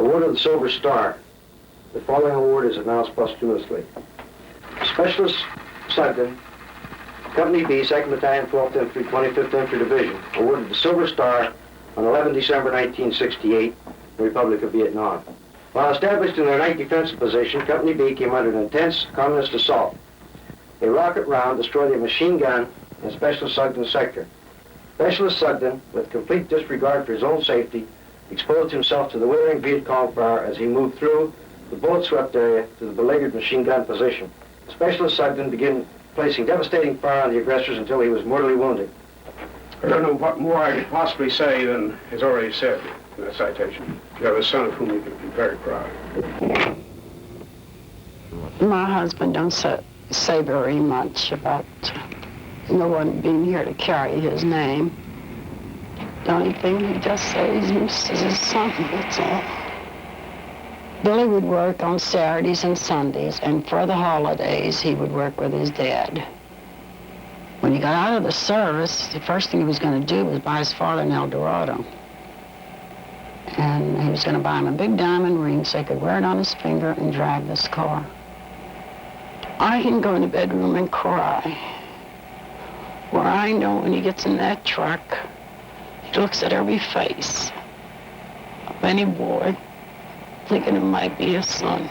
Award of the Silver Star. The following award is announced posthumously. Specialist Sugden, Company B, 2nd Battalion, 12th Infantry, 25th Infantry Division, awarded the Silver Star on 11 December 1968 in the Republic of Vietnam. While established in their night defensive position, Company B came under an intense communist assault. A rocket round destroyed a machine gun in Specialist Sugden's sector. Specialist Sugden, with complete disregard for his own safety, exposed himself to the withering Viet Cong fire as he moved through the bullet-swept area to the beleaguered machine gun position. Specialist Sugden began placing devastating fire on the aggressors until he was mortally wounded. I don't know what more I could possibly say than is already said in that citation. You have a son of whom you can be very proud. My husband don't say very much about no one being here to carry his name. The only thing he just says he misses his son, that's all. Billy would work on Saturdays and Sundays, and for the holidays, he would work with his dad. When he got out of the service, the first thing he was going to do was buy his father an El Dorado. And he was going to buy him a big diamond ring so he could wear it on his finger and drive this car. I can go in the bedroom and cry. Where I know when he gets in that truck, he looks at every face of any boy thinking it might be his son.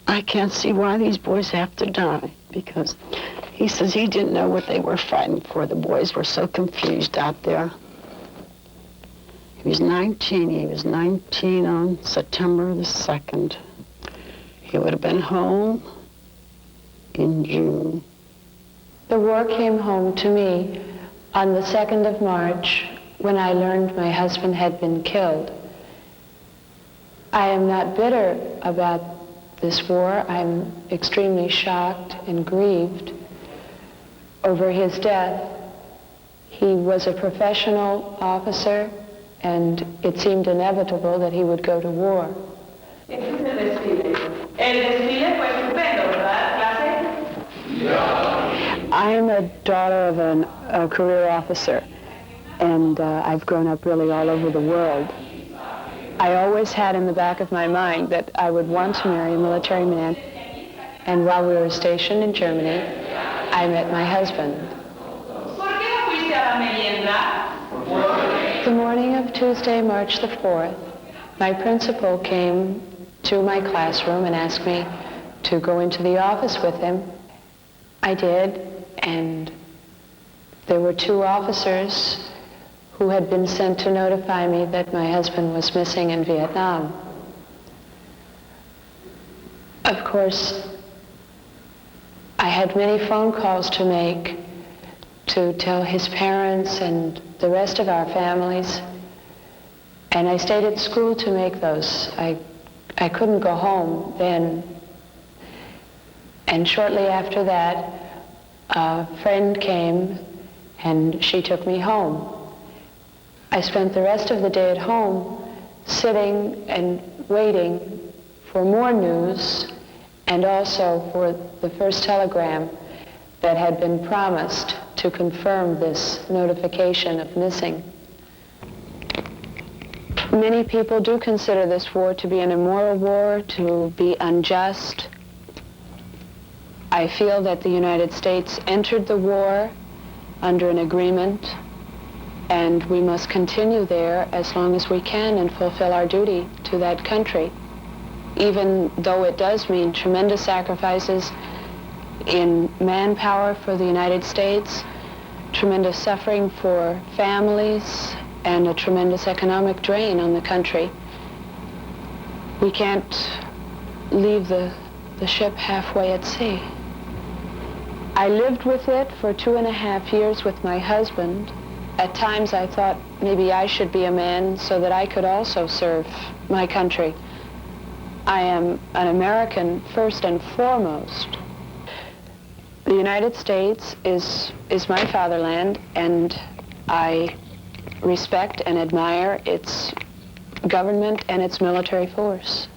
I can't see why these boys have to die, because he says he didn't know what they were fighting for. The boys were so confused out there. He was 19. He was 19 on September the 2nd. He would have been home in June. The war came home to me on the 2nd of March when I learned my husband had been killed. I am not bitter about this war. I'm extremely shocked and grieved over his death. He was a professional officer, and it seemed inevitable that he would go to war. I am a daughter of a career officer, and I've grown up really all over the world. I always had in the back of my mind that I would want to marry a military man, and while we were stationed in Germany, I met my husband. The morning of Tuesday, March the 4th, my principal came to my classroom and asked me to go into the office with him. I did, and there were 2 officers who had been sent to notify me that my husband was missing in Vietnam. Of course, I had many phone calls to make to tell his parents and the rest of our families, and I stayed at school to make those. I couldn't go home then. And shortly after that, a friend came and she took me home. I spent the rest of the day at home sitting and waiting for more news, and also for the first telegram that had been promised to confirm this notification of missing. Many people do consider this war to be an immoral war, to be unjust. I feel that the United States entered the war under an agreement, and we must continue there as long as we can and fulfill our duty to that country, even though it does mean tremendous sacrifices in manpower for the United States, tremendous suffering for families, and a tremendous economic drain on the country. We can't leave the ship halfway at sea. I lived with it for 2.5 years with my husband. At times I thought maybe I should be a man so that I could also serve my country. I am an American first and foremost. The United States is my fatherland, and I respect and admire its government and its military force.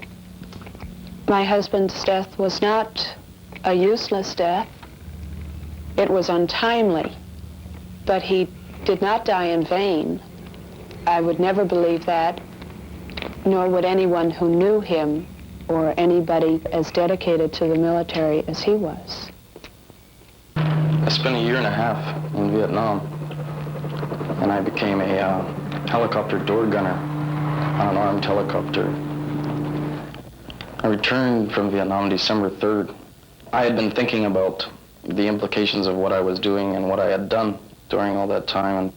My husband's death was not a useless death. It was untimely, but he did not die in vain. I would never believe that, nor would anyone who knew him or anybody as dedicated to the military as he was. I spent a year and a half in Vietnam, and I became a helicopter door gunner on an armed helicopter. I returned from Vietnam December 3rd. I had been thinking about the implications of what I was doing and what I had done during all that time, and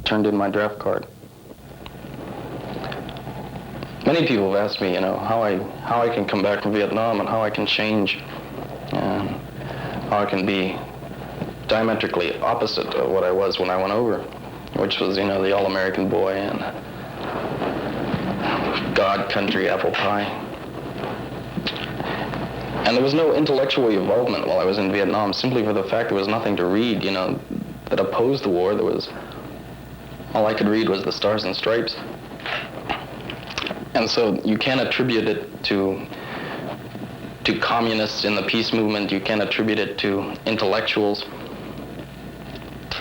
turned in my draft card. Many people have asked me, you know, how I can come back from Vietnam and how I can change, and how I can be diametrically opposite of what I was when I went over, which was, you know, the all-American boy and God, country, apple pie. And there was no intellectual involvement while I was in Vietnam, simply for the fact there was nothing to read, you know, that opposed the war. All I could read was the Stars and Stripes. And so you can't attribute it to communists in the peace movement. You can't attribute it to intellectuals.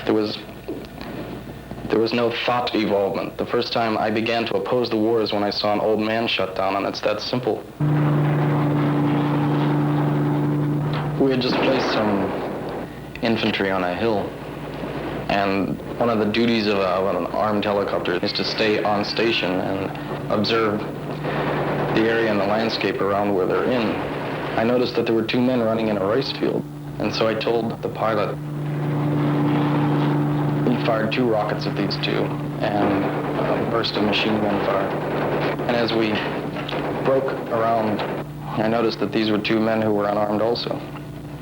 There was no thought evolvement. The first time I began to oppose the war is when I saw an old man shut down, and it's that simple. We had just placed some infantry on a hill, and one of the duties of an armed helicopter is to stay on station and observe the area and the landscape around where they're in. I noticed that there were two men running in a rice field, and so I told the pilot. He fired 2 rockets at these two, and a burst of machine gun fire. And as we broke around, I noticed that these were 2 men who were unarmed also.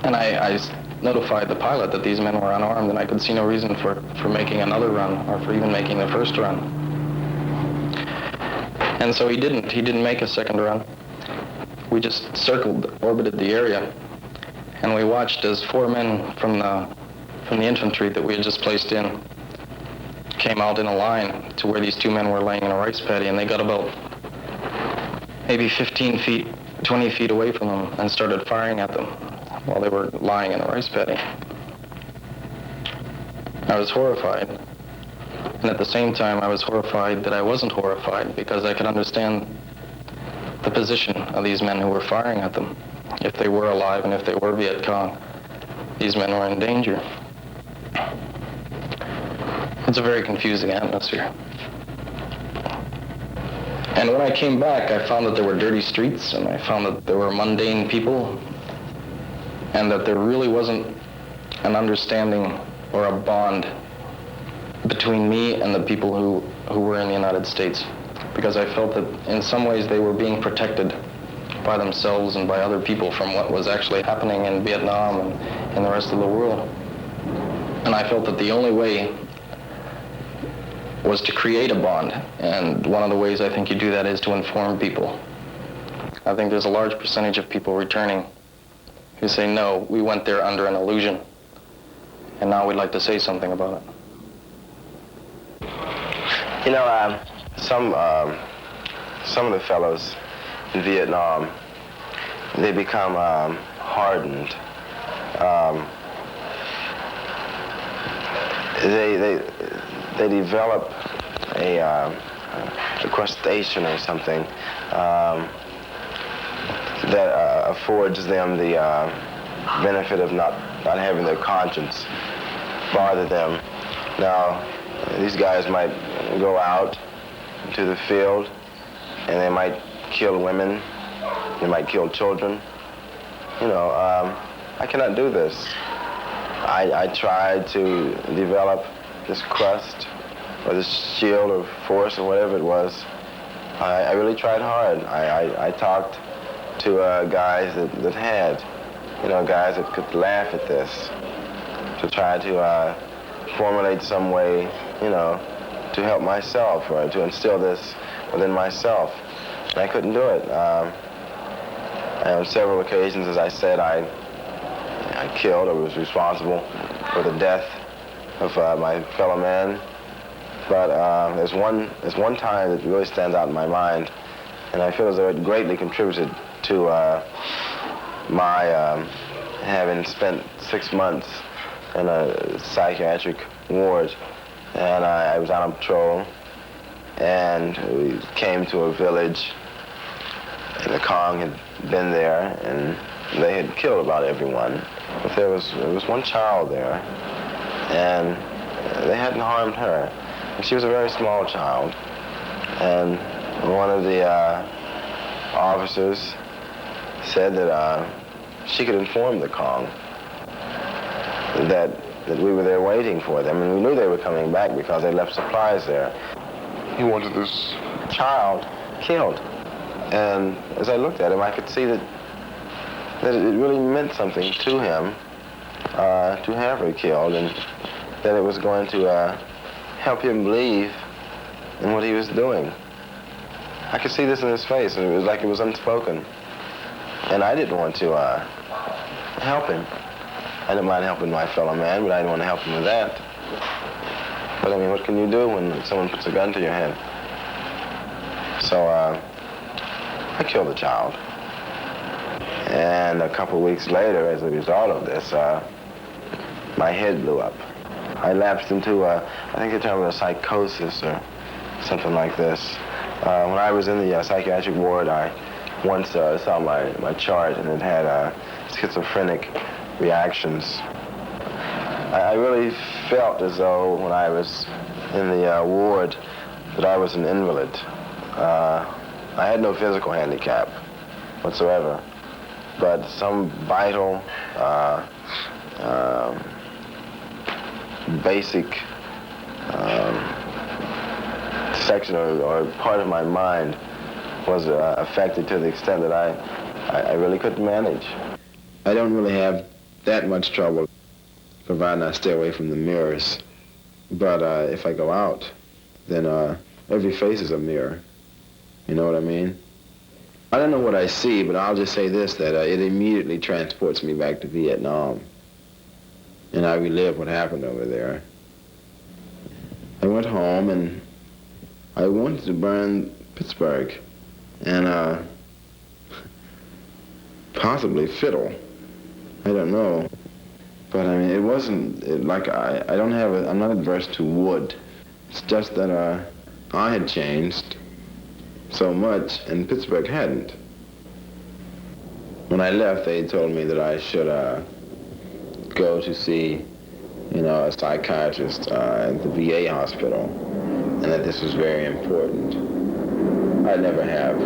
And I notified the pilot that these men were unarmed, and I could see no reason for making another run, or for even making the first run. And so he didn't make a second run. We just orbited the area, and we watched as 4 men from the infantry that we had just placed in came out in a line to where these 2 men were laying in a rice paddy, and they got about maybe 15 feet, 20 feet away from them and started firing at them while they were lying in a rice paddy. I was horrified, and at the same time I was horrified that I wasn't horrified, because I could understand the position of these men who were firing at them. If they were alive and if they were Viet Cong, these men were in danger. It's a very confusing atmosphere. And when I came back, I found that there were dirty streets, and I found that there were mundane people, and that there really wasn't an understanding or a bond between me and the people who were in the United States, because I felt that in some ways they were being protected by themselves and by other people from what was actually happening in Vietnam and in the rest of the world. And I felt that the only way was to create a bond, and one of the ways I think you do that is to inform people. I think there's a large percentage of people returning who say, no, we went there under an illusion, and now we'd like to say something about it. You know, some of the fellows in Vietnam, they become hardened. They develop a crustation or something that affords them the benefit of not having their conscience bother them. Now, these guys might go out to the field and they might kill women, they might kill children. You know, I cannot do this. I tried to develop this crust or this shield of force or whatever it was. I really tried hard. I talked to guys that had, you know, guys that could laugh at this, to try to formulate some way, you know, to help myself or to instill this within myself. And I couldn't do it. And on several occasions, as I said, I killed or was responsible for the death of my fellow man. But there's one time that really stands out in my mind, and I feel as though it greatly contributed to my having spent 6 months in a psychiatric ward. And I was out on patrol, and we came to a village, and the Kong had been there, and they had killed about everyone. But there was one child there, and they hadn't harmed her. And she was a very small child, and one of the officers said that she could inform the Kong that we were there waiting for them, and we knew they were coming back because they left supplies there. He wanted this child killed. And as I looked at him, I could see that it really meant something to him to have her killed, and that it was going to help him believe in what he was doing. I could see this in his face, and it was like it was unspoken. And I didn't want to help him. I didn't mind helping my fellow man, but I didn't want to help him with that. But I mean, what can you do when someone puts a gun to your head? So I killed the child. And a couple of weeks later, as a result of this, my head blew up. I lapsed into, I think they term it a psychosis or something like this. When I was in the psychiatric ward, I once saw my chart, and it had schizophrenic reactions. I really felt as though when I was in the ward that I was an invalid. I had no physical handicap whatsoever, but some vital, basic section or part of my mind was affected to the extent that I really couldn't manage. I don't really have that much trouble providing I stay away from the mirrors. But if I go out, then every face is a mirror. You know what I mean? I don't know what I see, but I'll just say this, that it immediately transports me back to Vietnam. And I relive what happened over there. I went home, and I wanted to burn Pittsburgh and possibly fiddle. I don't know. But I mean, it wasn't like I'm not adverse to wood. It's just that I had changed so much and Pittsburgh hadn't. When I left, they told me that I should go to see, a psychiatrist at the VA hospital, and that this was very important. I never have